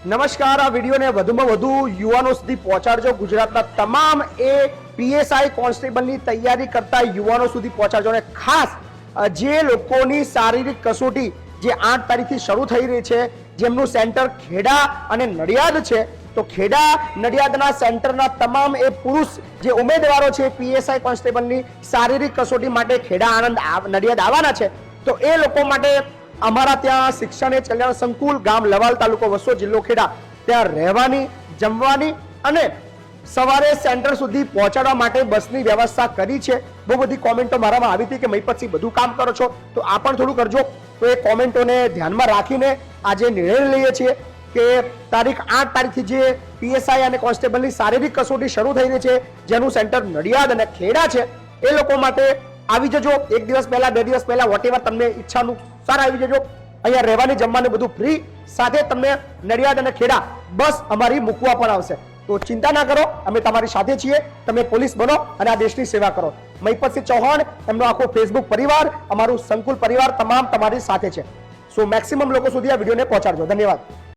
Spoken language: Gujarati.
નમસ્કાર, આ વિડીયોને વધુમાં વધુ યુવાનો સુધી પહોંચાડજો. ગુજરાતના તમામ પીએસઆઈ કોન્સ્ટેબલની તૈયારી કરતા યુવાનો સુધી પહોંચાડજો. અને ખાસ જે લોકોની શારીરિક કસોટી જે 8 તારીખથી શરૂ થઈ રહી છે, જેમનું સેન્ટર ખેડા અને નડિયાદ છે, તો ખેડા નડિયાદના સેન્ટરના તમામ પુરુષ જે ઉમેદવારો છે પીએસઆઈ કોન્સ્ટેબલની શારીરિક કસોટી માટે ખેડા આણંદ નડિયાદ આવવાના છે, તો એ લોકો માટે અમારા ત્યાં શિક્ષણ એ કલ્યાણ સંકુલ, ગામ લવાલ, તાલુકો વસો, જિલ્લો ખેડા, ત્યાં રહેવાની, જમવાની અને સવારે સેન્ટર સુધી પહોંચાડવા માટે બસની વ્યવસ્થા કરી છે. બહુ બધી કોમેન્ટો મારામાં આવી હતી કે મહિપતસિંહ બધું કામ કરો છો, તો આ પણ થોડું કરજો. તો એ કોમેન્ટોને ધ્યાનમાં રાખીને આજે નિર્ણય લઈએ છીએ કે તારીખ 8 તારીખથી જે પીએસઆઈ અને કોન્સ્ટેબલની શારીરિક કસોટી શરૂ થઈ રહી છે, જેનું સેન્ટર નડિયાદ અને ખેડા છે, એ લોકો માટે આવી જજો. 1 દિવસ પહેલા, 2 દિવસ પહેલા, વોટેવર તમને ઈચ્છાનું સારા આવી જજો. અહીંયા રહેવાની, જમવાનું બધું ફ્રી, સાથે તમને નડિયાદ અને ખેડા બસ અમારી મૂકવા પણ આવશે. તો ચિંતા ના કરો, અમે તમારી સાથે છીએ. તમે પોલીસ બનો અને આ દેશની સેવા કરો. મહિપતસિંહ ચૌહાણ, એમનો આખો ફેસબુક પરિવાર, અમારું સંકુલ પરિવાર તમામ તમારી સાથે છે. સો મેક્સિમમ લોકો સુધી આ વિડીયોને પહોંચાડજો. ધન્યવાદ.